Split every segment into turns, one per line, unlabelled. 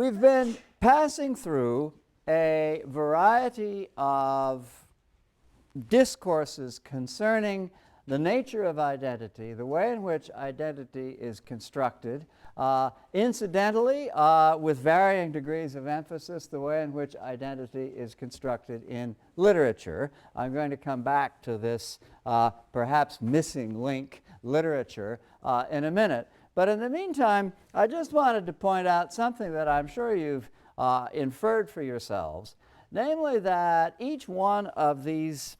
We've been passing through a variety of discourses concerning the nature of identity, the way in which identity is constructed, incidentally, with varying degrees of emphasis, the way in which identity is constructed in literature. I'm going to come back to this perhaps missing link, literature, in a minute. But in the meantime, I just wanted to point out something that I'm sure you've inferred for yourselves, namely that each one of these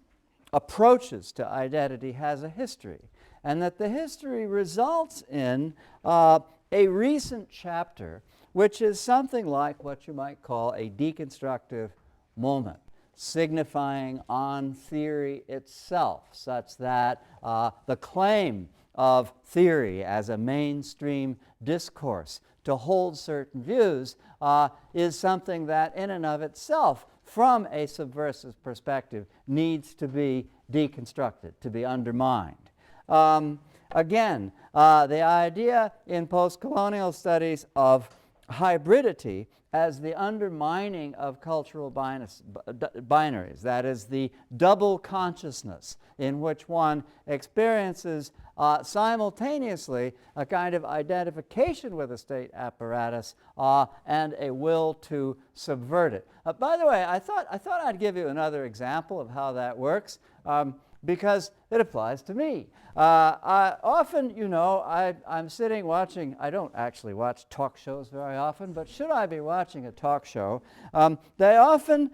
approaches to identity has a history, and that the history results in a recent chapter, which is something like what you might call a deconstructive moment, signifying on theory itself, such that the claim of theory as a mainstream discourse to hold certain views is something that in and of itself, from a subversive perspective, needs to be deconstructed, to be undermined. Again, the idea in post-colonial studies of hybridity as the undermining of cultural binaries, that is, the double consciousness in which one experiences simultaneously a kind of identification with a state apparatus and a will to subvert it. By the way, I thought I'd give you another example of how that works, because it applies to me. Often, you know, I'm sitting watching, I don't actually watch talk shows very often, but should I be watching a talk show, they often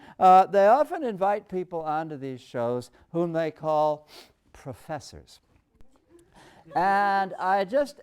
invite people onto these shows whom they call professors. And I just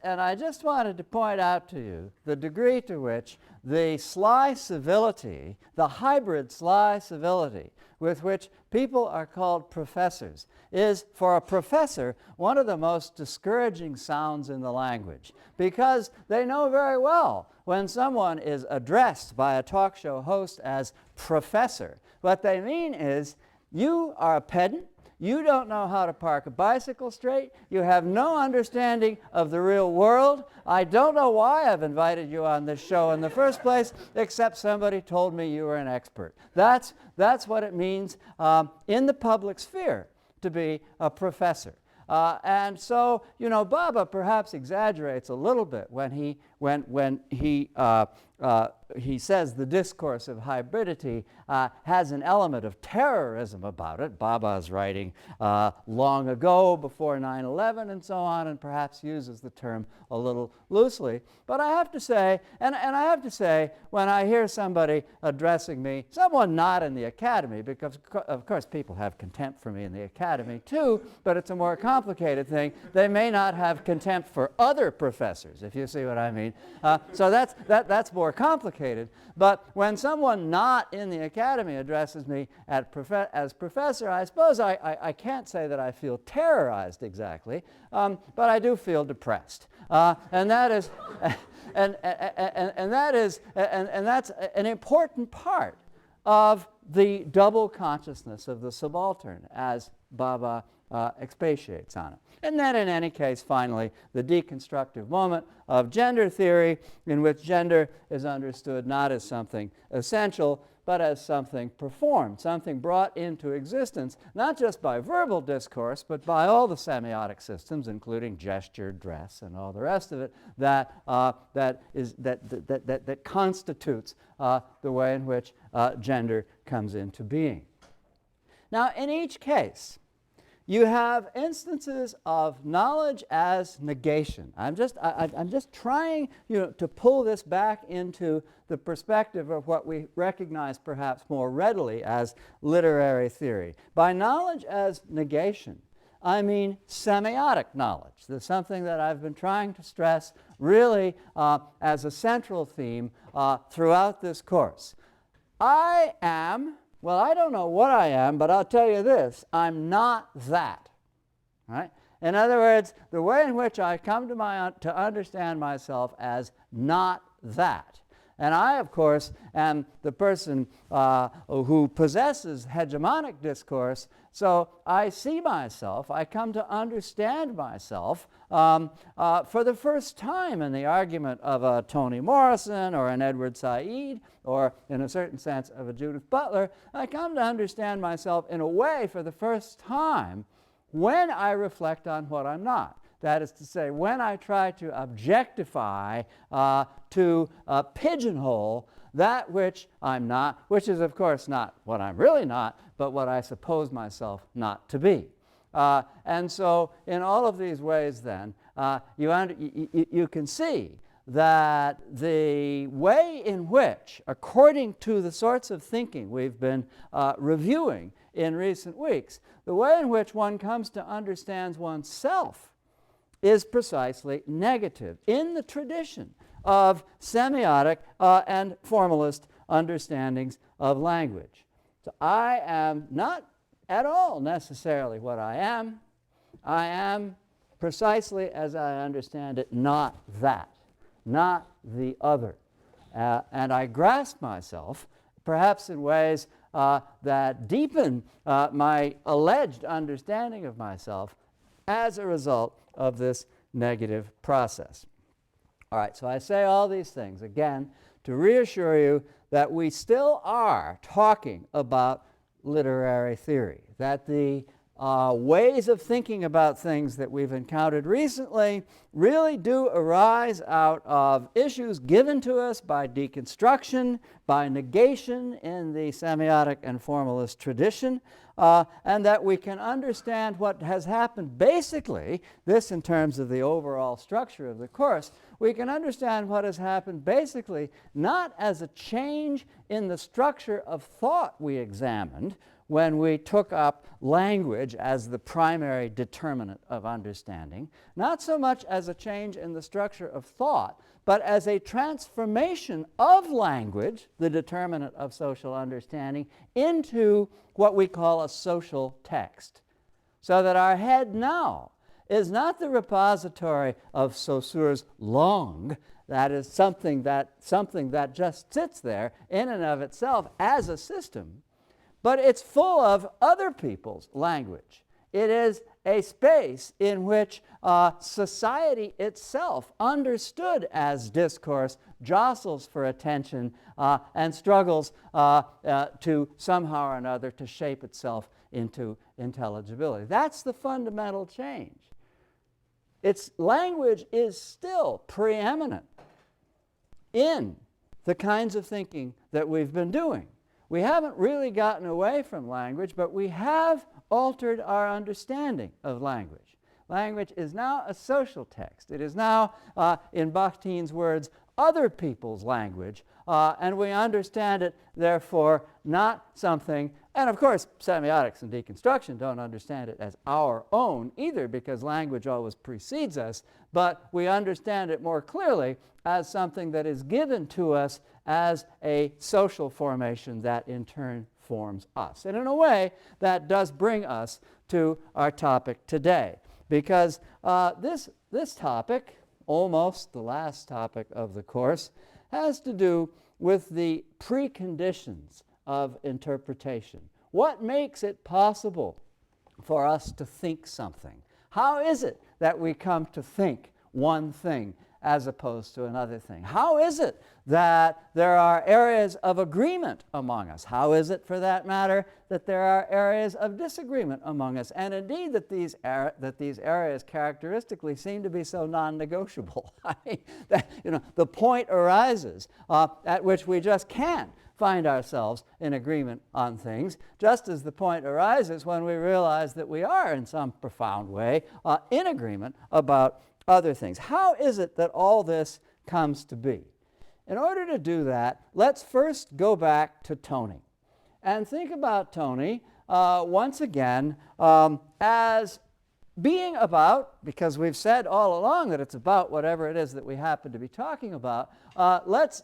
wanted to point out to you the degree to which the sly civility, the hybrid sly civility with which people are called professors is, for a professor, one of the most discouraging sounds in the language, because they know very well when someone is addressed by a talk show host as professor, what they mean is, you are a pedant, you don't know how to park a bicycle straight. You have no understanding of the real world. I don't know why I've invited you on this show in the first place, except somebody told me you were an expert. That's what it means in the public sphere to be a professor. And so, you know, Baba perhaps exaggerates a little bit when he says the discourse of hybridity has an element of terrorism about it. Baba's writing long ago, before 9/11 and so on, and perhaps uses the term a little loosely. But I have to say, and I have to say, when I hear somebody addressing me, someone not in the academy, because of course people have contempt for me in the academy too, but it's a more complicated thing. They may not have contempt for other professors, if you see what I mean. So that's more complicated. But when someone not in the academy addresses me as professor, I suppose I can't say that I feel terrorized exactly, but I do feel depressed, and that is, and that's an important part of the double consciousness of the subaltern, as Baba expatiates on it. And then, in any case, finally, the deconstructive moment of gender theory, in which gender is understood not as something essential, but as something performed, something brought into existence, not just by verbal discourse, but by all the semiotic systems, including gesture, dress, and all the rest of it, that constitutes the way in which gender comes into being. Now, in each case, you have instances of knowledge as negation. I'm just trying, you know, to pull this back into the perspective of what we recognize perhaps more readily as literary theory. By knowledge as negation, I mean semiotic knowledge. There's something that I've been trying to stress really as a central theme throughout this course. I am, well, I don't know what I am, but I'll tell you this, I'm not that. Right? In other words, the way in which I come to understand myself as not that And I, of course, am the person who possesses hegemonic discourse, so I see myself, I come to understand myself for the first time in the argument of a Toni Morrison or an Edward Said, or in a certain sense of a Judith Butler. I come to understand myself in a way for the first time when I reflect on what I'm not. That is to say, when I try to objectify, to pigeonhole that which I'm not, which is, of course, not what I'm really not, but what I suppose myself not to be. And so in all of these ways, then, you can see that the way in which, according to the sorts of thinking we've been reviewing in recent weeks, the way in which one comes to understand oneself is precisely negative in the tradition of semiotic and formalist understandings of language. So I am not at all necessarily what I am. I am, precisely as I understand it, not that, not the other. And I grasp myself, perhaps in ways that deepen my alleged understanding of myself as a result of this negative process. All right, so I say all these things, again, to reassure you that we still are talking about literary theory, that the ways of thinking about things that we've encountered recently really do arise out of issues given to us by deconstruction, by negation in the semiotic and formalist tradition, and that we can understand what has happened basically, this in terms of the overall structure of the course, we can understand what has happened basically not as a change in the structure of thought we examined when we took up language as the primary determinant of understanding, not so much as a change in the structure of thought, but as a transformation of language, the determinant of social understanding, into what we call a social text. So that our head now is not the repository of Saussure's langue, that is something that just sits there in and of itself as a system, but it's full of other people's language. It is a space in which society itself, understood as discourse, jostles for attention and struggles to somehow or another to shape itself into intelligibility. That's the fundamental change. Its language is still preeminent in the kinds of thinking that we've been doing. We haven't really gotten away from language, but we have altered our understanding of language. Language is now a social text. It is now, in Bakhtin's words, other people's language, and we understand it, therefore, not something, and of course, semiotics and deconstruction don't understand it as our own either, because language always precedes us, but we understand it more clearly as something that is given to us as a social formation that in turn forms us. And in a way, that does bring us to our topic today, because this topic, almost the last topic of the course, has to do with the preconditions of interpretation. What makes it possible for us to think something? How is it that we come to think one thing as opposed to another thing? How is it that there are areas of agreement among us? How is it, for that matter, that there are areas of disagreement among us? And indeed that these areas characteristically seem to be so non-negotiable. I mean, that, the point arises at which we just can't find ourselves in agreement on things, just as the point arises when we realize that we are in some profound way in agreement about other things. How is it that all this comes to be? In order to do that, let's first go back to Toni and think about Toni once again as being about, because we've said all along that it's about whatever it is that we happen to be talking about, let's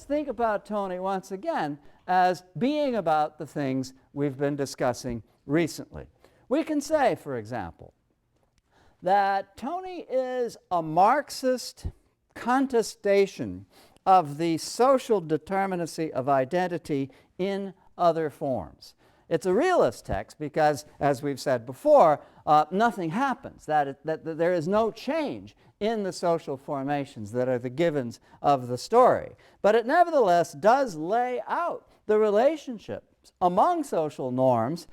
think about Toni once again as being about the things we've been discussing recently. We can say, for example, that Toni is a Marxist contestation of the social determinacy of identity in other forms. It's a realist text because, as we've said before, nothing happens, that there is no change in the social formations that are the givens of the story. But it nevertheless does lay out the relationships among social norms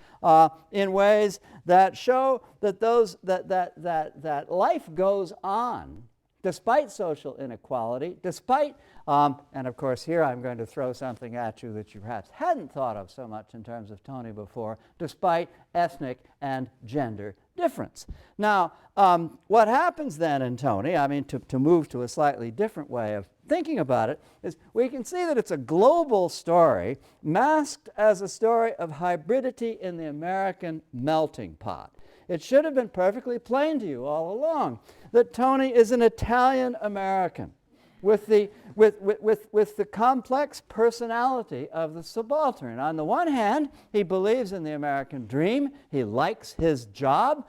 in ways that show that that life goes on despite social inequality, despite, and of course here I'm going to throw something at you that you perhaps hadn't thought of so much in terms of Tony before, despite ethnic and gender difference. Now, what happens then in Tony, I mean, to move to a slightly different way of thinking about it, is we can see that it's a global story masked as a story of hybridity in the American melting pot. It should have been perfectly plain to you all along that Tony is an Italian-American with the complex personality of the subaltern. On the one hand, he believes in the American dream. He likes his job.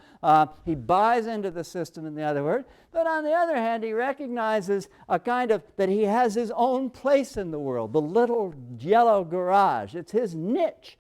He buys into the system, in the other word. But on the other hand, he recognizes a kind of that he has his own place in the world, the little yellow garage. It's his niche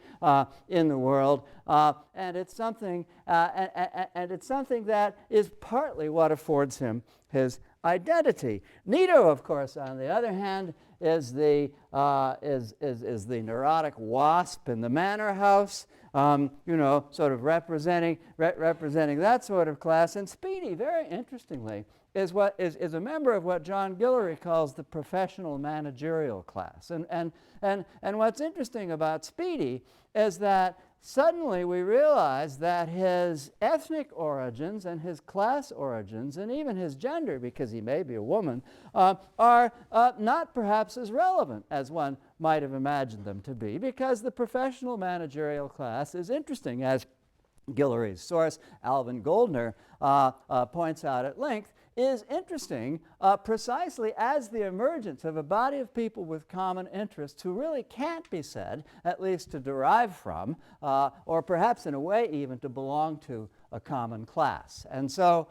in the world, and it's something that is partly what affords him his identity. Nito, of course, on the other hand, is the neurotic wasp in the manor house, sort of representing that sort of class. And Speedy, very interestingly, is a member of what John Guillory calls the professional managerial class. And what's interesting about Speedy is that suddenly we realize that his ethnic origins and his class origins and even his gender, because he may be a woman, are not perhaps as relevant as one might have imagined them to be, because the professional managerial class is interesting, as Guillory's source, Alvin Goldner, points out at length, is interesting precisely as the emergence of a body of people with common interests who really can't be said, at least to derive from, or perhaps in a way even to belong to a common class. And so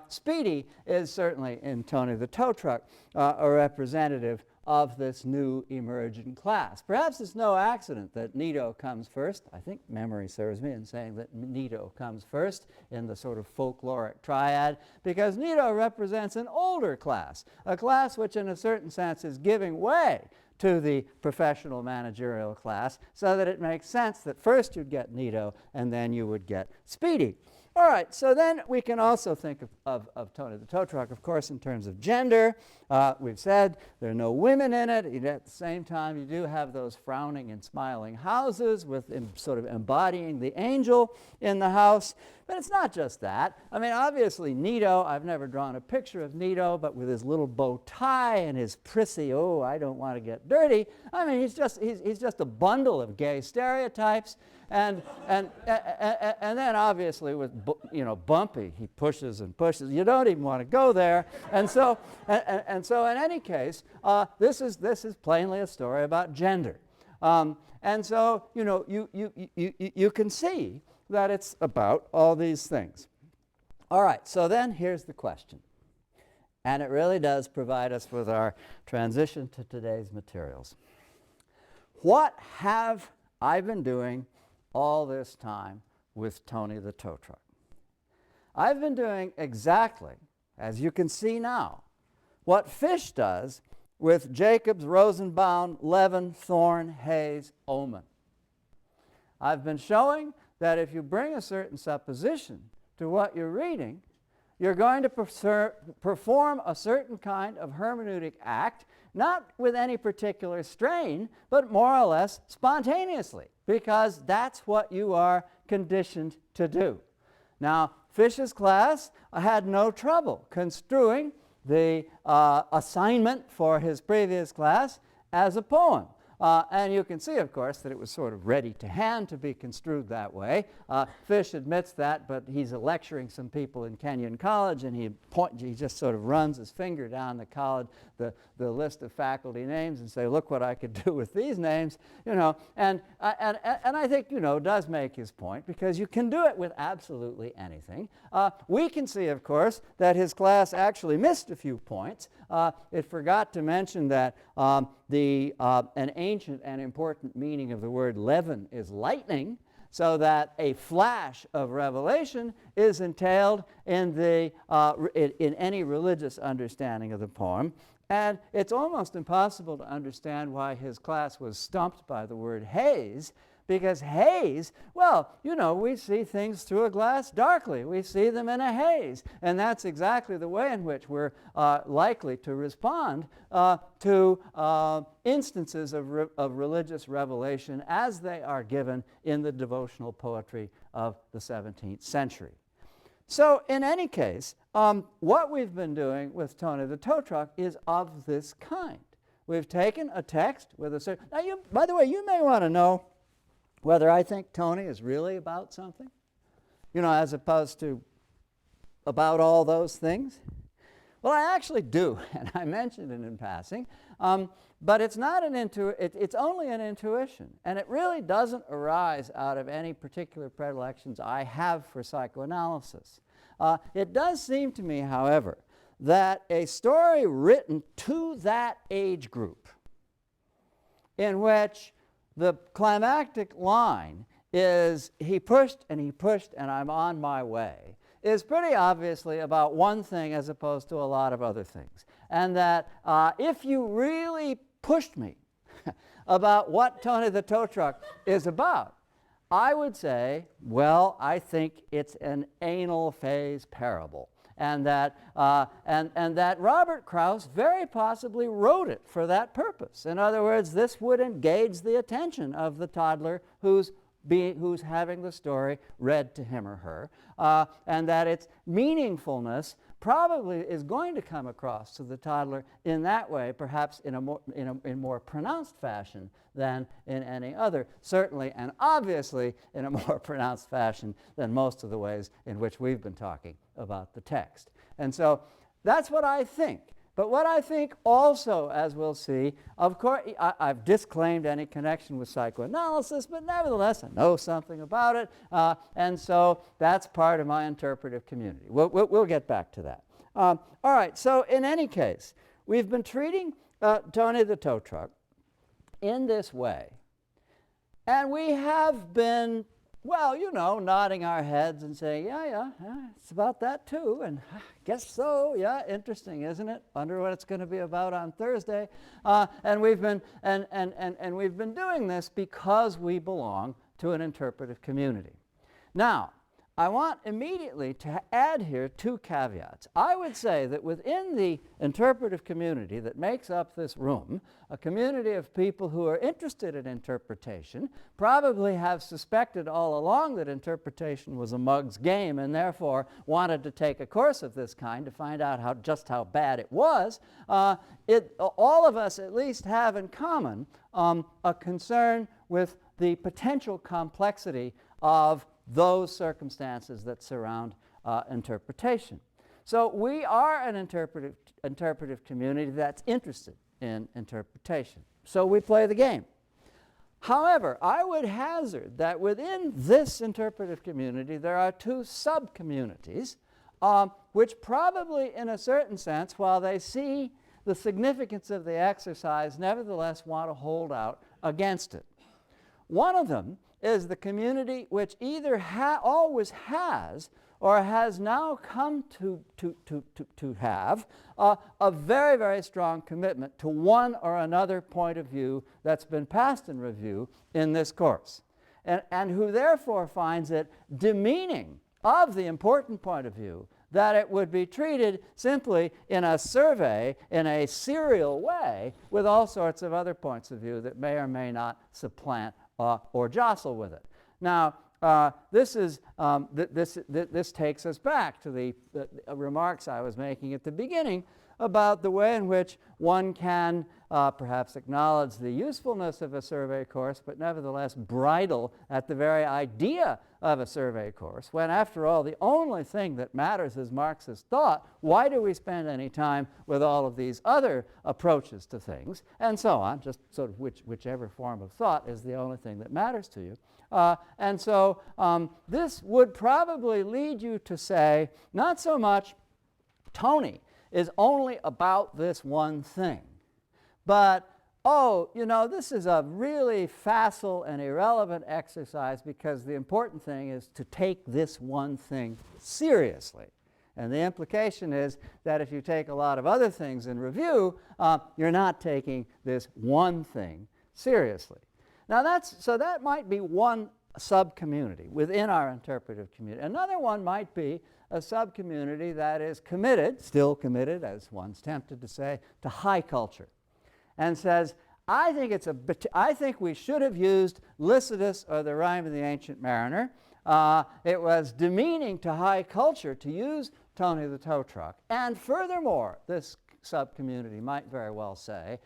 Speedy is certainly, in Tony the Tow Truck, a representative of this new emerging class. Perhaps it's no accident that Nito comes first. I think memory serves me in saying that Nito comes first in the sort of folkloric triad, because Nito represents an older class, a class which in a certain sense is giving way to the professional managerial class, so that it makes sense that first you'd get Nito and then you would get Speedy. All right, so then we can also think of Tony the Tow Truck, of course, in terms of gender. We've said there are no women in it. At the same time, you do have those frowning and smiling houses with sort of embodying the angel in the house. But it's not just that. I mean, obviously, Nito, I've never drawn a picture of Nito, but with his little bow tie and his prissy, oh, I don't want to get dirty. I mean, he's just a bundle of gay stereotypes. And then obviously with Bumpy, he pushes and pushes. You don't even want to go there. And so in any case, this is plainly a story about gender. And so you can see that it's about all these things. All right. So then here's the question, and it really does provide us with our transition to today's materials. What have I been doing all this time with Tony the Tow Truck? I've been doing exactly, as you can see now, what Fish does with Jacobs, Rosenbaum, Levin, Thorne, Hayes, Oman. I've been showing that if you bring a certain supposition to what you're reading, you're going to perform a certain kind of hermeneutic act, not with any particular strain, but more or less spontaneously, because that's what you are conditioned to do. Now, Fish's class had no trouble construing the assignment for his previous class as a poem. And you can see, of course, that it was sort of ready to hand to be construed that way. Fish admits that, but he's lecturing some people in Kenyon College, and he just sort of runs his finger down the college, the list of faculty names, and say, look what I could do with these names, And I think, does make his point, because you can do it with absolutely anything. We can see, of course, that his class actually missed a few points it forgot to mention that an ancient and important meaning of the word leaven is lightning, so that a flash of revelation is entailed in any religious understanding of the poem. And it's almost impossible to understand why his class was stumped by the word haze, because haze, well, you know, we see things through a glass darkly. We see them in a haze. And that's exactly the way in which we're likely to respond to instances of religious revelation as they are given in the devotional poetry of the 17th century. So in any case, what we've been doing with Tony the Tow Truck is of this kind. We've taken a text with a certain... Now, by the way, you may want to know whether I think Tony is really about something, you know, as opposed to about all those things. Well, I actually do, and I mentioned it in passing, but it's not it's only an intuition, and it really doesn't arise out of any particular predilections I have for psychoanalysis. It does seem to me, however, that a story written to that age group, in which the climactic line is he pushed and I'm on my way, is pretty obviously about one thing as opposed to a lot of other things. And that if you really pushed me about what Tony the Tow Truck is about, I would say, well, I think it's an anal phase parable. And that Robert Krauss very possibly wrote it for that purpose. In other words, this would engage the attention of the toddler who's having the story read to him or her, and that its meaningfulness probably is going to come across to the toddler in that way, perhaps in more pronounced fashion than in any other, certainly and obviously in a more pronounced fashion than most of the ways in which we've been talking about the text. And so that's what I think. But what I think also, as we'll see, of course, I've disclaimed any connection with psychoanalysis, but nevertheless, I know something about it, and so that's part of my interpretive community. We'll get back to that. All right, so in any case, we've been treating Tony the Tow Truck in this way, and we have been, well, you know, nodding our heads and saying, yeah, it's about that too, and I guess so, yeah, interesting, isn't it? Wonder what it's going to be about on Thursday. And we've been doing this because we belong to an interpretive community. Now, I want immediately to add here two caveats. I would say that within the interpretive community that makes up this room, a community of people who are interested in interpretation probably have suspected all along that interpretation was a mug's game and therefore wanted to take a course of this kind to find out just how bad it was. All of us at least have in common a concern with the potential complexity of those circumstances that surround interpretation. So we are an interpretive community that's interested in interpretation. So we play the game. However, I would hazard that within this interpretive community there are two sub-communities which probably in a certain sense, while they see the significance of the exercise, nevertheless want to hold out against it. One of them is the community which either always has or has now come to have a very, very strong commitment to one or another point of view that's been passed in review in this course, and who therefore finds it demeaning of the important point of view that it would be treated simply in a survey, in a serial way, with all sorts of other points of view that may or may not supplant or jostle with it. Now, this takes us back to the remarks I was making at the beginning about the way in which one can perhaps acknowledge the usefulness of a survey course, but nevertheless bridle at the very idea of a survey course, when after all the only thing that matters is Marxist thought. Why do we spend any time with all of these other approaches to things, and so on, just sort of whichever form of thought is the only thing that matters to you. And so this would probably lead you to say, not so much Tony is only about this one thing. But, oh, you know, this is a really facile and irrelevant exercise because the important thing is to take this one thing seriously. And the implication is that if you take a lot of other things in review, you're not taking this one thing seriously. Now that might be one sub-community within our interpretive community. Another one might be a sub-community that is committed, still committed, as one's tempted to say, to high culture, and says, I think we should have used Lycidas or the Rime of the Ancient Mariner. It was demeaning to high culture to use Tony the Tow Truck. And furthermore, this sub-community might very well say,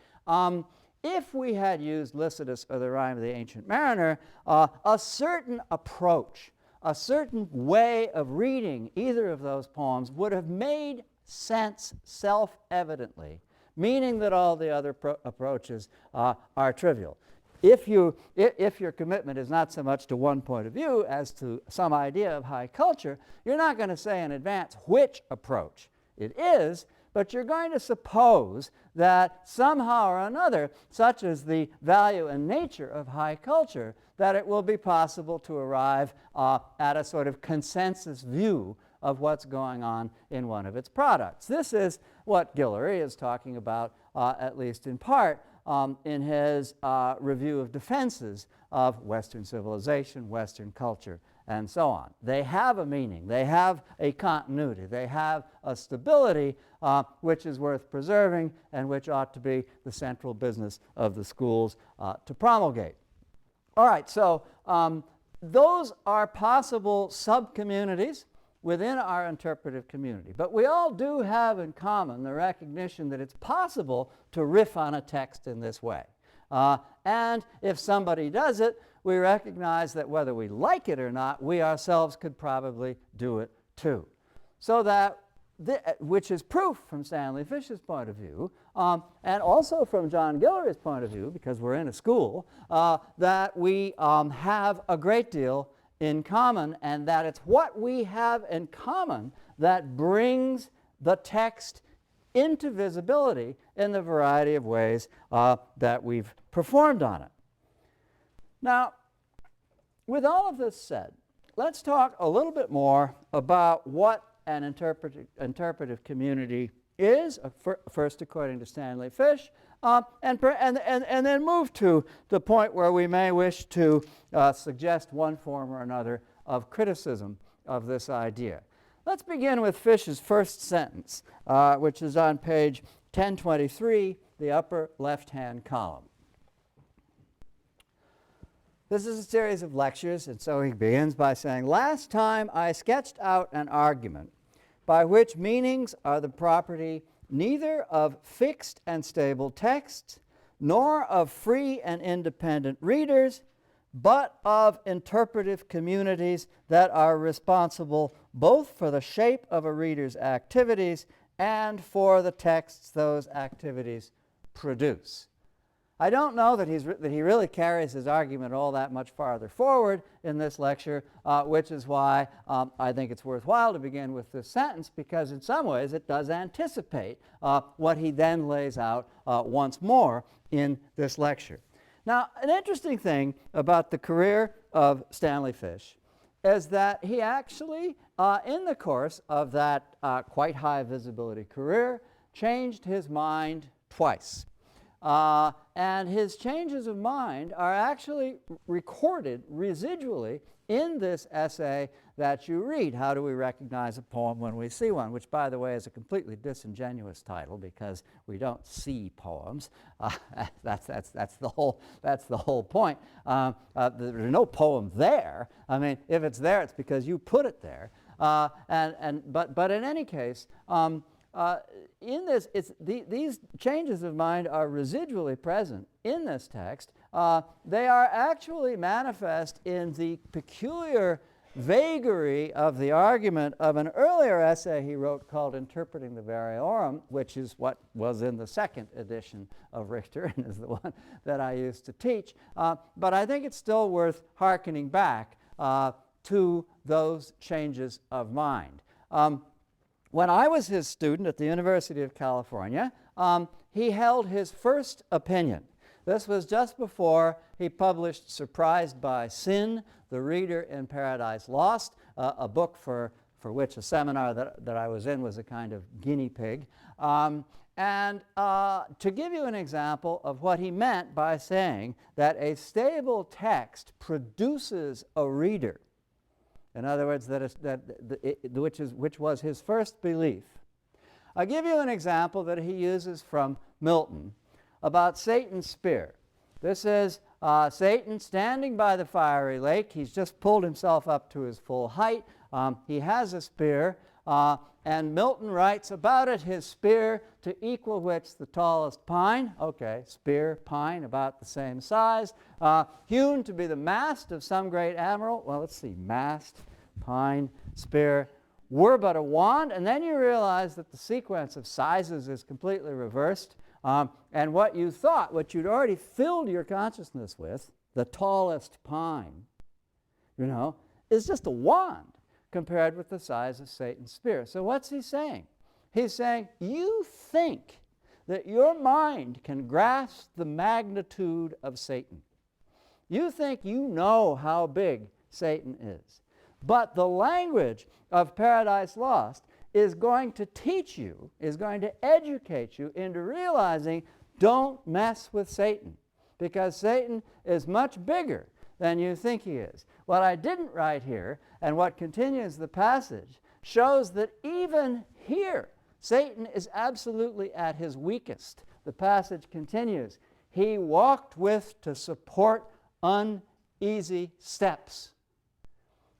if we had used Lycidas or the Rime of the Ancient Mariner, a certain approach, a certain way of reading either of those poems would have made sense self-evidently, meaning that all the other approaches are trivial. If your commitment is not so much to one point of view as to some idea of high culture, you're not going to say in advance which approach it is, but you're going to suppose that somehow or another, such as the value and nature of high culture, that it will be possible to arrive at a sort of consensus view of what's going on in one of its products. This is what Guillory is talking about, at least in part, in his review of defenses of Western civilization, Western culture, and so on. They have a meaning. They have a continuity. They have a stability which is worth preserving and which ought to be the central business of the schools to promulgate. All right, so those are possible sub-communities within our interpretive community. But we all do have in common the recognition that it's possible to riff on a text in this way. And if somebody does it, we recognize that whether we like it or not, we ourselves could probably do it too. So that, which is proof from Stanley Fish's point of view, and also from John Guillory's point of view, because we're in a school, that we have a great deal in common, and that it's what we have in common that brings the text into visibility in the variety of ways that we've performed on it. Now, with all of this said, let's talk a little bit more about what an interpretive community is, first according to Stanley Fish, and then move to the point where we may wish to suggest one form or another of criticism of this idea. Let's begin with Fish's first sentence, which is on page 1023, the upper left-hand column. This is a series of lectures, and so he begins by saying, last time I sketched out an argument by which meanings are the property neither of fixed and stable texts, nor of free and independent readers, but of interpretive communities that are responsible both for the shape of a reader's activities and for the texts those activities produce. I don't know that he really carries his argument all that much farther forward in this lecture, which is why I think it's worthwhile to begin with this sentence, because in some ways it does anticipate what he then lays out once more in this lecture. Now, an interesting thing about the career of Stanley Fish is that he actually, in the course of that quite high visibility career, changed his mind twice. And his changes of mind are actually recorded residually in this essay that you read, How Do We Recognize a Poem When We See One, which, by the way, is a completely disingenuous title because we don't see poems. That's the whole point. There's no poem there. I mean, if it's there, it's because you put it there. But in any case, in this, these changes of mind are residually present in this text. They are actually manifest in the peculiar vagary of the argument of an earlier essay he wrote called Interpreting the Variorum, which is what was in the second edition of Richter and is the one that I used to teach. But I think it's still worth hearkening back to those changes of mind. when I was his student at the University of California, he held his first opinion. This was just before he published Surprised by Sin, The Reader in Paradise Lost, a book for which a seminar that I was in was a kind of guinea pig. And to give you an example of what he meant by saying that a stable text produces a reader, in other words, which was his first belief, I'll give you an example that he uses from Milton about Satan's spear. This is Satan standing by the fiery lake. He's just pulled himself up to his full height. He has a spear, and Milton writes about it, his spear to equal which the tallest pine. Okay, spear, pine, about the same size. Hewn to be the mast of some great admiral. Well, let's see, mast, pine, spear, were but a wand. And then you realize that the sequence of sizes is completely reversed. And what you thought, what you'd already filled your consciousness with, the tallest pine, is just a wand compared with the size of Satan's spear. So what's he saying? He's saying, you think that your mind can grasp the magnitude of Satan. You think you know how big Satan is. But the language of Paradise Lost is going to teach you, is going to educate you into realizing, don't mess with Satan, because Satan is much bigger than you think he is. What I didn't write here, and what continues the passage, shows that even here, Satan is absolutely at his weakest. The passage continues, he walked with to support uneasy steps.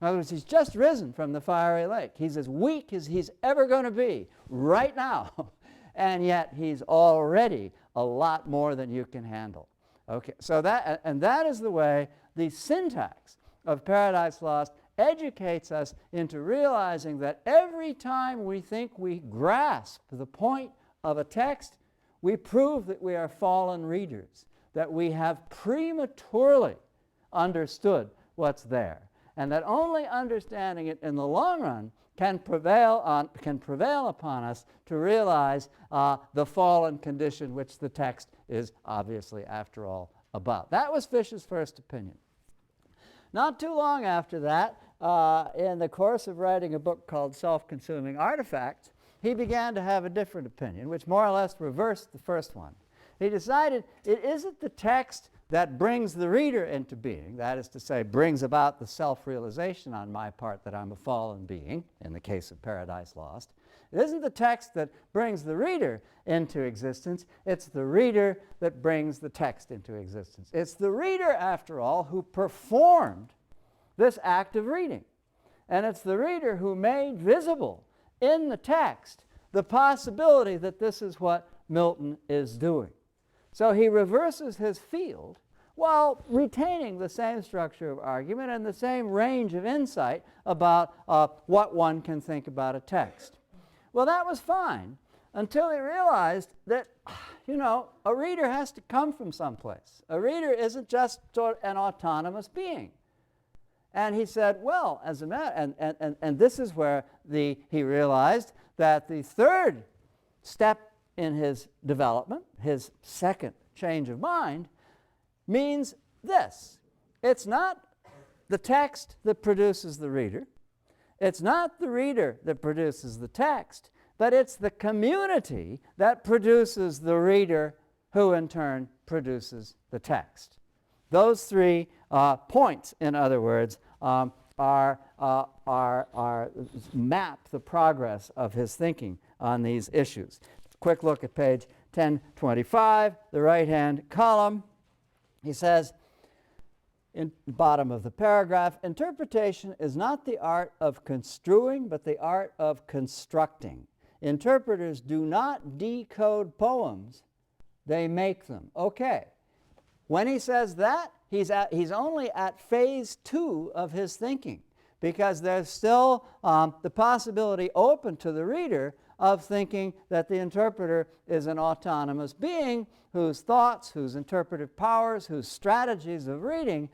In other words, he's just risen from the fiery lake. He's as weak as he's ever going to be right now, and yet he's already a lot more than you can handle. Okay, so that is the way the syntax of Paradise Lost educates us into realizing that every time we think we grasp the point of a text, we prove that we are fallen readers, that we have prematurely understood what's there, and that only understanding it in the long run can prevail upon us to realize the fallen condition which the text is obviously, after all, about. That was Fish's first opinion. Not too long after that, in the course of writing a book called Self-Consuming Artifacts, he began to have a different opinion, which more or less reversed the first one. He decided it isn't the text that brings the reader into being, that is to say, brings about the self-realization on my part that I'm a fallen being, in the case of Paradise Lost. It isn't the text that brings the reader into existence, it's the reader that brings the text into existence. It's the reader, after all, who performed this act of reading. And it's the reader who made visible in the text the possibility that this is what Milton is doing. So he reverses his field while retaining the same structure of argument and the same range of insight about what one can think about a text. Well, that was fine until he realized that, a reader has to come from someplace. A reader isn't just an autonomous being. And he said, well, as a matter, and this is where he realized that the third step in his development, his second change of mind, means this. It's not the text that produces the reader. It's not the reader that produces the text, but it's the community that produces the reader, who in turn produces the text. Those three points, in other words, map the progress of his thinking on these issues. Quick look at page 1025, the right-hand column. He says, in the bottom of the paragraph, interpretation is not the art of construing, but the art of constructing. Interpreters do not decode poems, they make them. Okay. When he says that, he's only at phase 2 of his thinking, because there's still the possibility open to the reader of thinking that the interpreter is an autonomous being whose thoughts, whose interpretive powers, whose strategies of reading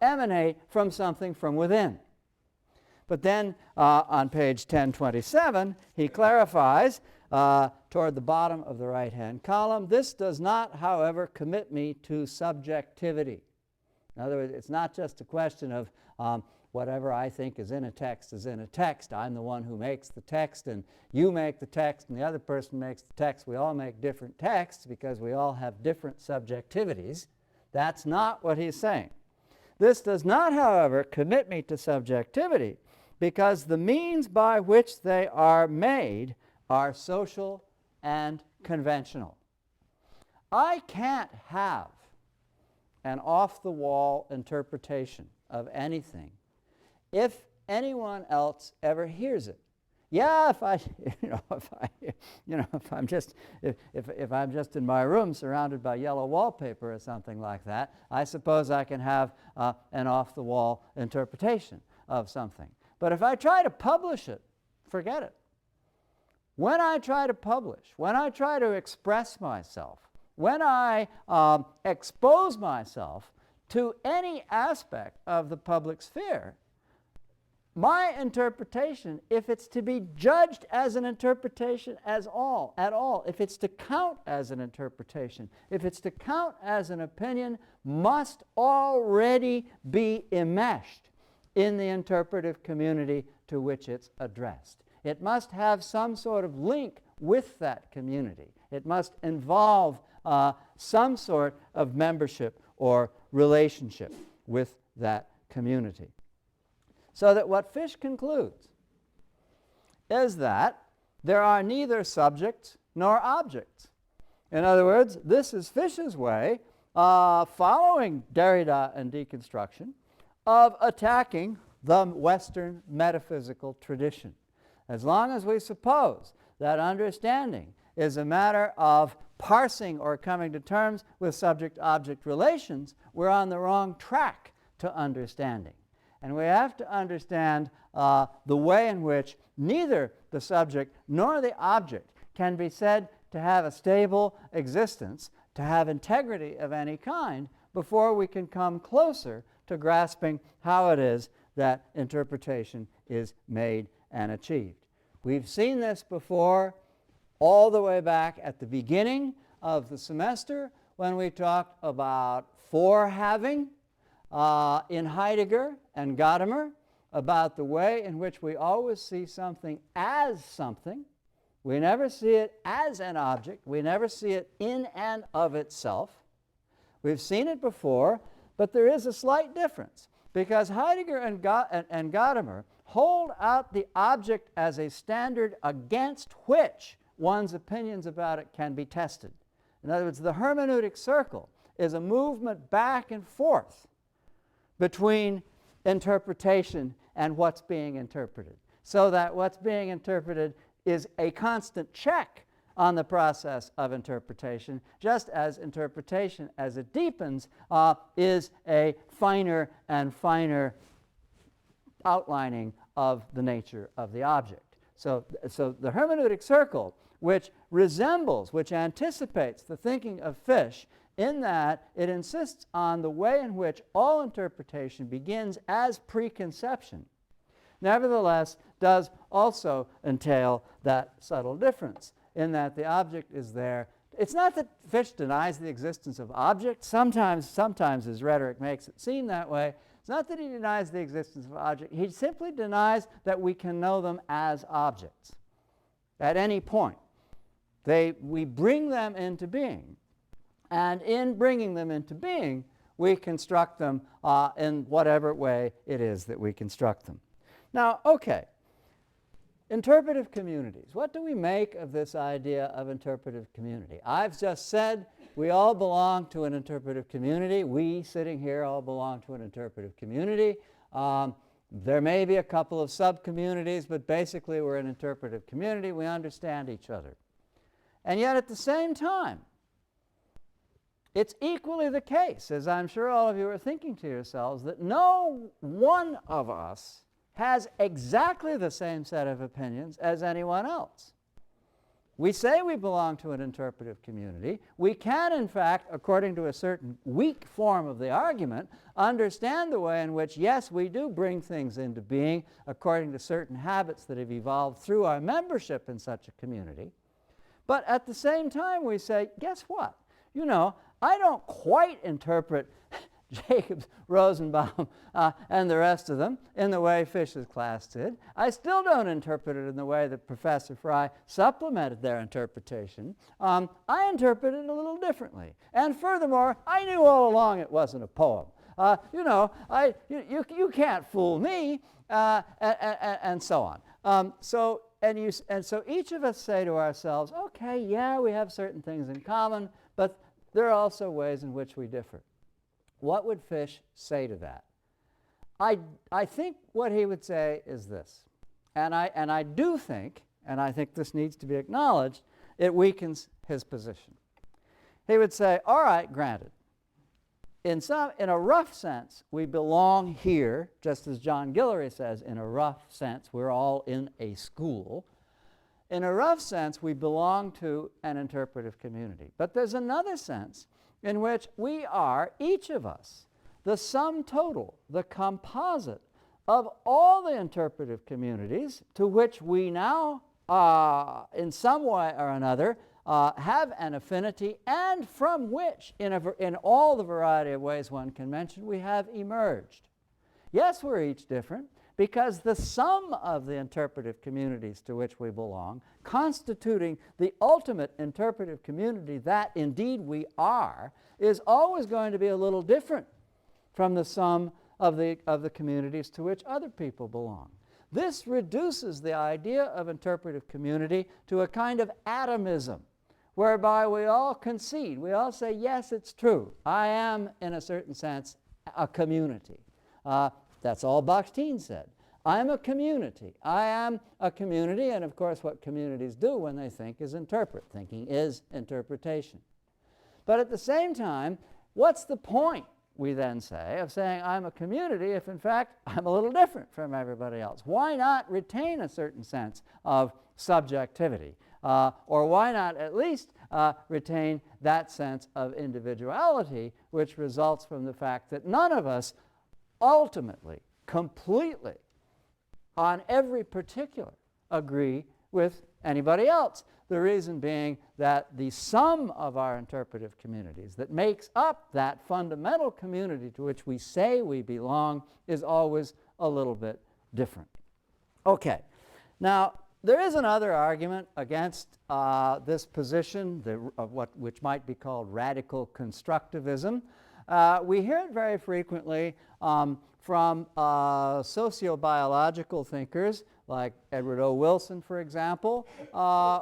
emanate from something from within. But then on page 1027, he clarifies toward the bottom of the right-hand column, this does not, however, commit me to subjectivity. In other words, it's not just a question of whatever I think is in a text is in a text. I'm the one who makes the text, and you make the text, and the other person makes the text. We all make different texts because we all have different subjectivities. That's not what he's saying. This does not, however, commit me to subjectivity because the means by which they are made are social and conventional. I can't have an off-the-wall interpretation of anything if anyone else ever hears it. Yeah, if I'm just in my room surrounded by yellow wallpaper or something like that, I suppose I can have an off-the-wall interpretation of something. But if I try to publish it, forget it. When I try to publish, when I try to express myself, when I expose myself to any aspect of the public sphere, my interpretation, if it's to be judged as an interpretation at all, if it's to count as an interpretation, if it's to count as an opinion, must already be enmeshed in the interpretive community to which it's addressed. It must have some sort of link with that community. It must involve some sort of membership or relationship with that community. So that what Fish concludes is that there are neither subjects nor objects. In other words, this is Fish's way, following Derrida and deconstruction, of attacking the Western metaphysical tradition. As long as we suppose that understanding is a matter of parsing or coming to terms with subject-object relations, we're on the wrong track to understanding. And we have to understand the way in which neither the subject nor the object can be said to have a stable existence, to have integrity of any kind, before we can come closer to grasping how it is that interpretation is made and achieved. We've seen this before all the way back at the beginning of the semester when we talked about forehaving in Heidegger and Gadamer, about the way in which we always see something as something. We never see it as an object. We never see it in and of itself. We've seen it before, but there is a slight difference, because Heidegger and Gadamer hold out the object as a standard against which one's opinions about it can be tested. In other words, the hermeneutic circle is a movement back and forth between interpretation and what's being interpreted, so that what's being interpreted is a constant check on the process of interpretation, just as interpretation, as it deepens, is a finer and finer outlining of the nature of the object. So the hermeneutic circle, which resembles, which anticipates the thinking of Fish, in that it insists on the way in which all interpretation begins as preconception, nevertheless does also entail that subtle difference, in that the object is there. It's not that Fish denies the existence of objects. Sometimes his rhetoric makes it seem that way. It's not that he denies the existence of objects. He simply denies that we can know them as objects at any point. We bring them into being. And in bringing them into being, we construct them in whatever way it is that we construct them. Now, okay, interpretive communities. What do we make of this idea of interpretive community? I've just said we all belong to an interpretive community. We sitting here all belong to an interpretive community. There may be a couple of sub-communities, but basically we're an interpretive community. We understand each other. And yet at the same time, it's equally the case, as I'm sure all of you are thinking to yourselves, that no one of us has exactly the same set of opinions as anyone else. We say we belong to an interpretive community. We can, in fact, according to a certain weak form of the argument, understand the way in which, yes, we do bring things into being according to certain habits that have evolved through our membership in such a community. But at the same time, we say, guess what? You know, I don't quite interpret Jacobs, Rosenbaum, and the rest of them in the way Fish's class did. I still don't interpret it in the way that Professor Fry supplemented their interpretation. I interpret it a little differently. And furthermore, I knew all along it wasn't a poem. You know, you can't fool me, and so on. So each of us say to ourselves, okay, yeah, we have certain things in common, but there are also ways in which we differ. What would Fish say to that? I think what he would say is this, and I do think, and I think this needs to be acknowledged, it weakens his position. He would say, all right, granted, in a rough sense, we belong here, just as John Guillory says, in a rough sense, we're all in a school. In a rough sense, we belong to an interpretive community. But there's another sense in which we are, each of us, the sum total, the composite of all the interpretive communities to which we now, in some way or another, have an affinity, and from which, in all the variety of ways one can mention, we have emerged. Yes, we're each different, because the sum of the interpretive communities to which we belong, constituting the ultimate interpretive community that indeed we are, is always going to be a little different from the sum of the communities to which other people belong. This reduces the idea of interpretive community to a kind of atomism, whereby we all concede, we all say, yes, it's true, I am, in a certain sense, a community. That's all Bakhtin said. I'm a community. I am a community, and of course what communities do when they think is interpret. Thinking is interpretation. But at the same time, what's the point, we then say, of saying I'm a community if in fact I'm a little different from everybody else? Why not retain a certain sense of subjectivity? Or why not at least retain that sense of individuality, which results from the fact that none of us ultimately, completely, on every particular, agree with anybody else. The reason being that the sum of our interpretive communities that makes up that fundamental community to which we say we belong is always a little bit different. Okay, now there is another argument against this position which might be called radical constructivism. We hear it very frequently from sociobiological thinkers like Edward O. Wilson, for example,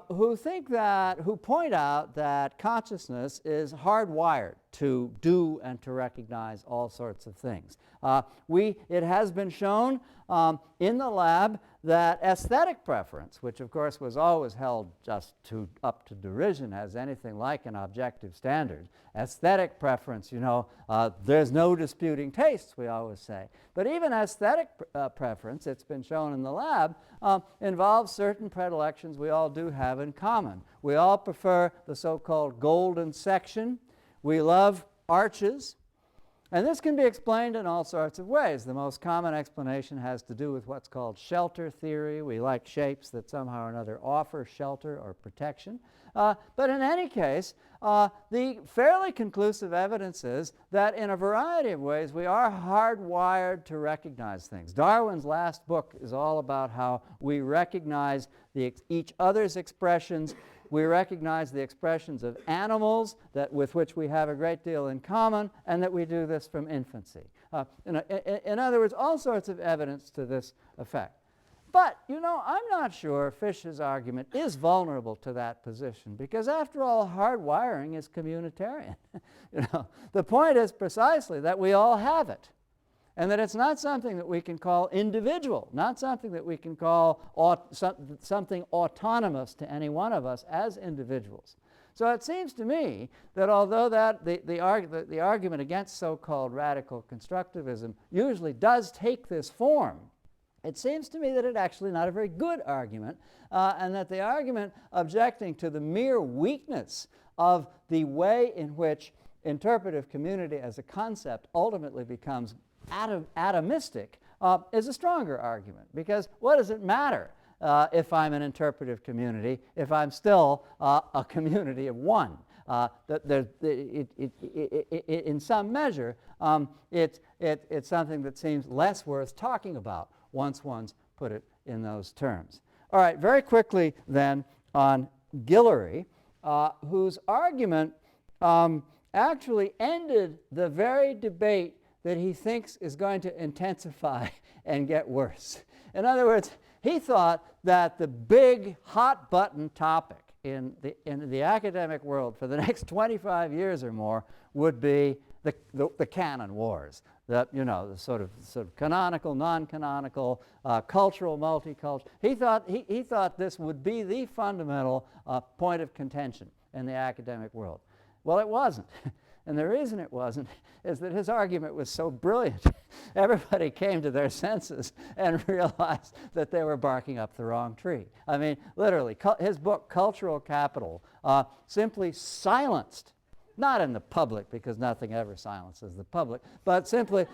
who point out that consciousness is hardwired to do and to recognize all sorts of things. It has been shown in the lab that aesthetic preference, which of course was always held just up to derision as anything like an objective standard, aesthetic preference, you know, there's no disputing tastes, we always say. But even aesthetic preference, it's been shown in the lab, involves certain predilections we all do have in common. We all prefer the so-called golden section. We love arches. And this can be explained in all sorts of ways. The most common explanation has to do with what's called shelter theory. We like shapes that somehow or another offer shelter or protection. But in any case, the fairly conclusive evidence is that in a variety of ways we are hardwired to recognize things. Darwin's last book is all about how we recognize each other's expressions. We recognize the expressions of animals with which we have a great deal in common, and that we do this from infancy. In other words, all sorts of evidence to this effect. But, you know, I'm not sure Fish's argument is vulnerable to that position, because after all, hardwiring is communitarian. You know, the point is precisely that we all have it, and that it's not something that we can call individual, not something that we can call something autonomous to any one of us as individuals. So it seems to me that although the argument against so-called radical constructivism usually does take this form, it seems to me that it's actually not a very good argument, and that the argument objecting to the mere weakness of the way in which interpretive community as a concept ultimately becomes atomistic is a stronger argument. Because what does it matter if I'm an interpretive community if I'm still a community of one? In some measure, it's something that seems less worth talking about once one's put it in those terms. All right, very quickly then on Guillory, whose argument actually ended the very debate that he thinks is going to intensify and get worse. In other words, he thought that the big hot-button topic in the academic world for the next 25 years or more would be the canon wars, the sort of canonical, non-canonical, cultural, multicultural. He thought this would be the fundamental point of contention in the academic world. Well, it wasn't. And the reason it wasn't is that his argument was so brilliant. Everybody came to their senses and realized that they were barking up the wrong tree. I mean, literally, his book, Cultural Capital, simply silenced, not in the public, because nothing ever silences the public, but simply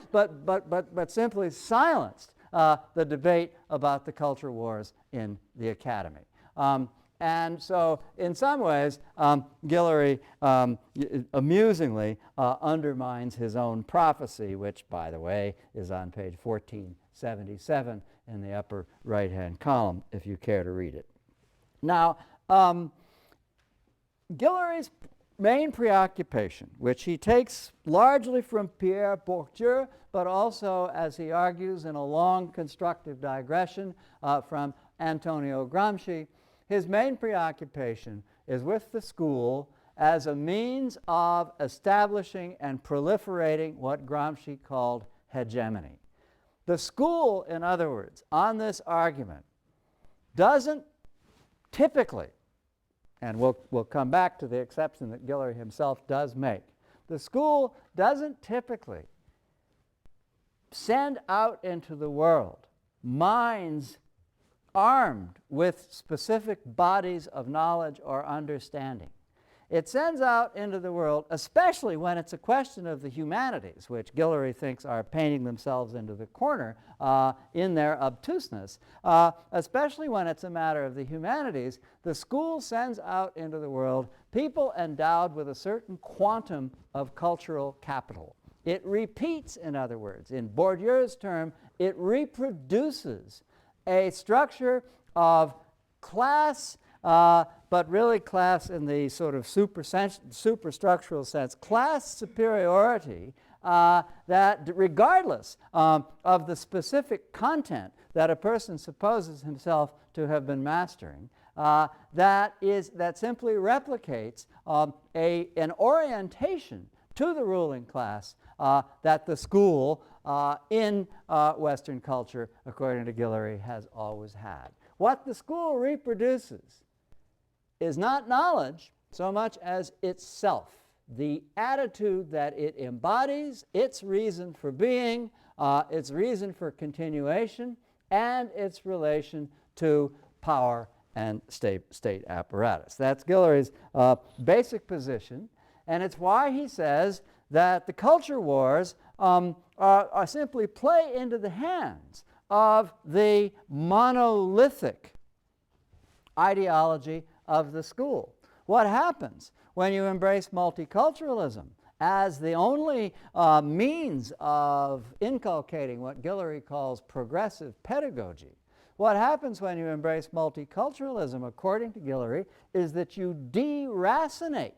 silenced the debate about the culture wars in the academy. And so, in some ways, Guillory amusingly undermines his own prophecy, which, by the way, is on page 1477 in the upper right-hand column, if you care to read it. Now, Guillory's main preoccupation, which he takes largely from Pierre Bourdieu, but also, as he argues in a long constructive digression from Antonio Gramsci, his main preoccupation is with the school as a means of establishing and proliferating what Gramsci called hegemony. The school, in other words, on this argument, doesn't typically, and we'll come back to the exception that Guillory himself does make, the school doesn't typically send out into the world minds armed with specific bodies of knowledge or understanding. It sends out into the world, especially when it's a question of the humanities, which Guillory thinks are painting themselves into the corner in their obtuseness, especially when it's a matter of the humanities, the school sends out into the world people endowed with a certain quantum of cultural capital. It repeats, in other words, in Bourdieu's term, it reproduces a structure of class, but really class in the sort of superstructural sense, class superiority that regardless of the specific content that a person supposes himself to have been mastering, that simply replicates an orientation to the ruling class that the school in Western culture, according to Guillory, has always had. What the school reproduces is not knowledge so much as itself, the attitude that it embodies, its reason for being, its reason for continuation, and its relation to power and state apparatus. That's Guillory's basic position, and it's why he says that the culture wars are simply play into the hands of the monolithic ideology of the school. What happens when you embrace multiculturalism as the only means of inculcating what Guillory calls progressive pedagogy? What happens when you embrace multiculturalism, according to Guillory, is that you deracinate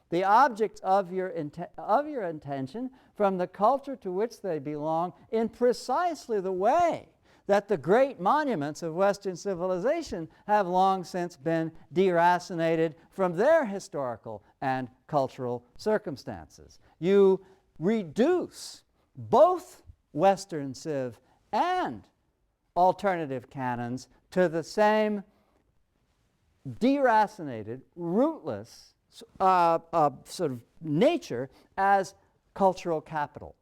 the objects of your intention from the culture to which they belong in precisely the way that the great monuments of Western civilization have long since been deracinated from their historical and cultural circumstances. You reduce both Western civ and alternative canons to the same deracinated, rootless sort of nature as cultural capital.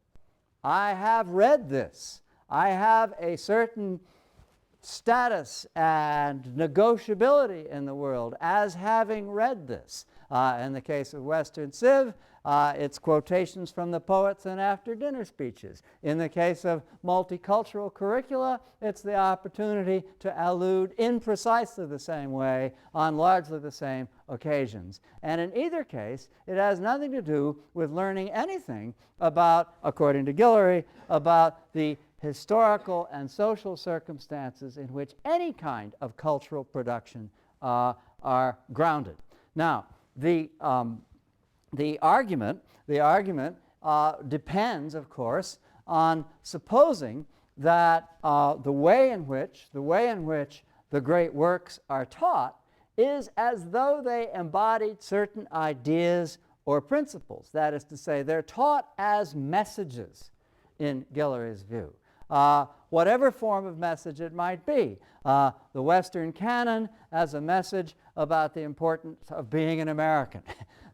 I have read this. I have a certain status and negotiability in the world as having read this. In the case of Western Civ, it's quotations from the poets and after-dinner speeches. In the case of multicultural curricula, it's the opportunity to allude in precisely the same way on largely the same occasions. And in either case, it has nothing to do with learning anything about, according to Guillory, about the historical and social circumstances in which any kind of cultural production are grounded. Now, the argument depends, of course, on supposing that the way in which the great works are taught is as though they embodied certain ideas or principles. That is to say, they're taught as messages in Guillory's view. Whatever form of message it might be. The Western canon as a message about the importance of being an American.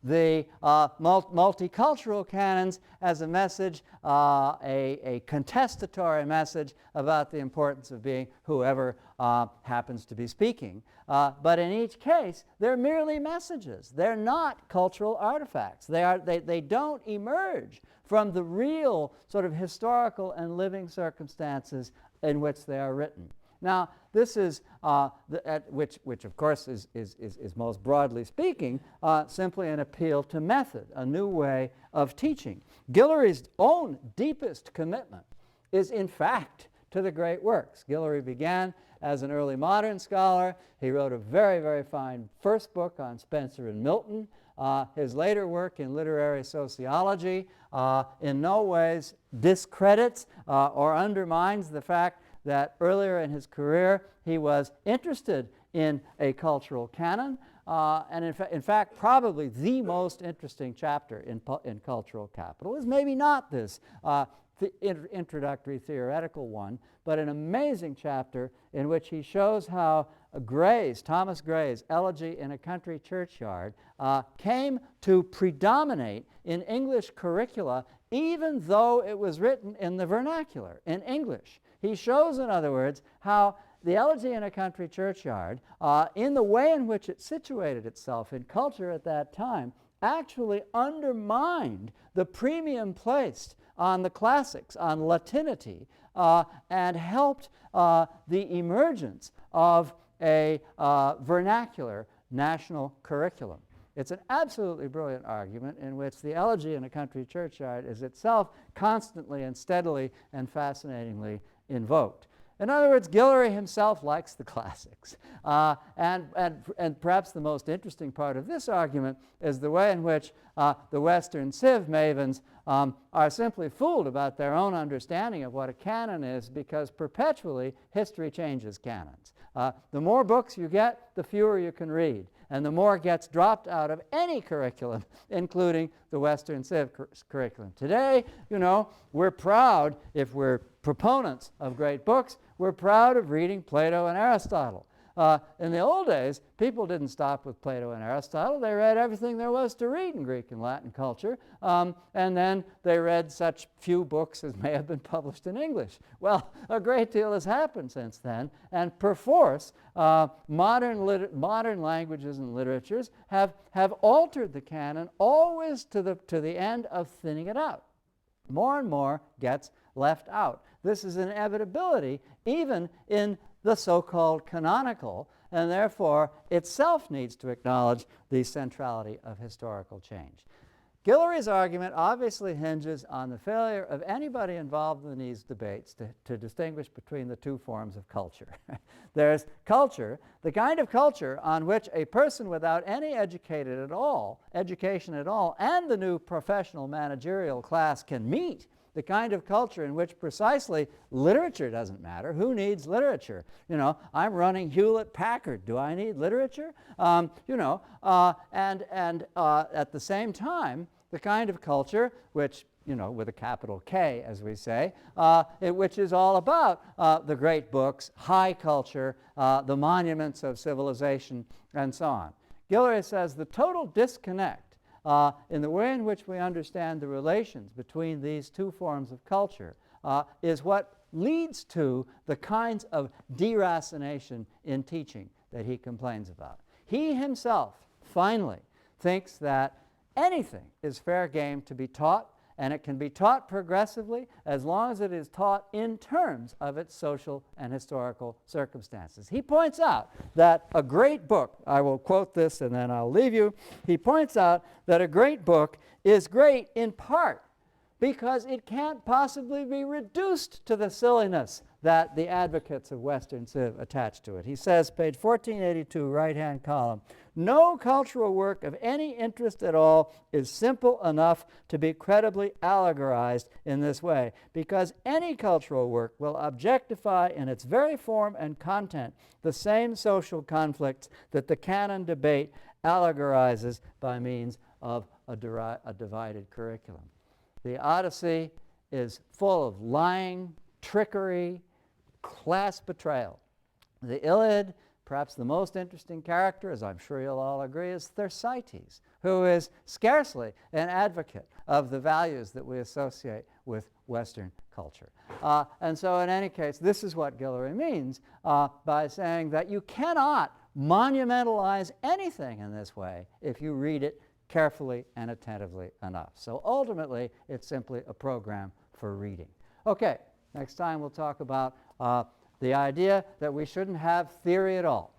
The multicultural canons as a message, a contestatory message about the importance of being whoever happens to be speaking. But in each case, they're merely messages. They're not cultural artifacts. They don't emerge from the real sort of historical and living circumstances in which they are written. Now, this is, which of course is most broadly speaking, simply an appeal to method, a new way of teaching. Guillory's own deepest commitment is in fact to the great works. Guillory began as an early modern scholar. He wrote a very, very fine first book on Spencer and Milton. His later work in literary sociology in no ways discredits or undermines the fact that earlier in his career he was interested in a cultural canon, and in fact probably the most interesting chapter in Cultural Capital is maybe not this introductory theoretical one, but an amazing chapter in which he shows how Thomas Gray's Elegy in a Country Churchyard came to predominate in English curricula even though it was written in the vernacular, in English. He shows, in other words, how the Elegy in a Country Churchyard, in the way in which it situated itself in culture at that time, actually undermined the premium placed on the classics, on Latinity, and helped the emergence of a vernacular national curriculum. It's an absolutely brilliant argument in which the Elegy in a Country Churchyard is itself constantly and steadily and fascinatingly invoked. In other words, Guillory himself likes the classics. And perhaps the most interesting part of this argument is the way in which the Western Civ mavens are simply fooled about their own understanding of what a canon is, because perpetually history changes canons. The more books you get, the fewer you can read, and the more gets dropped out of any curriculum, including the Western Civ curriculum. Today, we're proud, if we're proponents of great books, we're proud of reading Plato and Aristotle. In the old days, people didn't stop with Plato and Aristotle. They read everything there was to read in Greek and Latin culture, and then they read such few books as may have been published in English. Well, a great deal has happened since then, and perforce, modern languages and literatures have altered the canon, always to the end of thinning it out. More and more gets left out. This is an inevitability even in the so-called canonical, and therefore itself needs to acknowledge the centrality of historical change. Guillory's argument obviously hinges on the failure of anybody involved in these debates to distinguish between the two forms of culture. There's culture, the kind of culture on which a person without any education at all, and the new professional managerial class can meet. The kind of culture in which precisely literature doesn't matter. Who needs literature? I'm running Hewlett-Packard. Do I need literature? And at the same time, the kind of culture which, with a capital K, as we say, which is all about the great books, high culture, the monuments of civilization, and so on. Guillory says the total disconnect in the way in which we understand the relations between these two forms of culture is what leads to the kinds of deracination in teaching that he complains about. He himself, finally, thinks that anything is fair game to be taught, and it can be taught progressively as long as it is taught in terms of its social and historical circumstances. He points out that a great book, I will quote this and then I'll leave you, he points out that a great book is great in part because it can't possibly be reduced to the silliness that the advocates of Western civ attach to it. He says, page 1482, right-hand column, no cultural work of any interest at all is simple enough to be credibly allegorized in this way, because any cultural work will objectify in its very form and content the same social conflicts that the canon debate allegorizes by means of a divided curriculum. The Odyssey is full of lying, trickery, class betrayal. The Iliad, perhaps the most interesting character, as I'm sure you'll all agree, is Thersites, who is scarcely an advocate of the values that we associate with Western culture. And so in any case, this is what Guillory means by saying that you cannot monumentalize anything in this way if you read it carefully and attentively enough. So ultimately, it's simply a program for reading. Okay, next time we'll talk about the idea that we shouldn't have theory at all.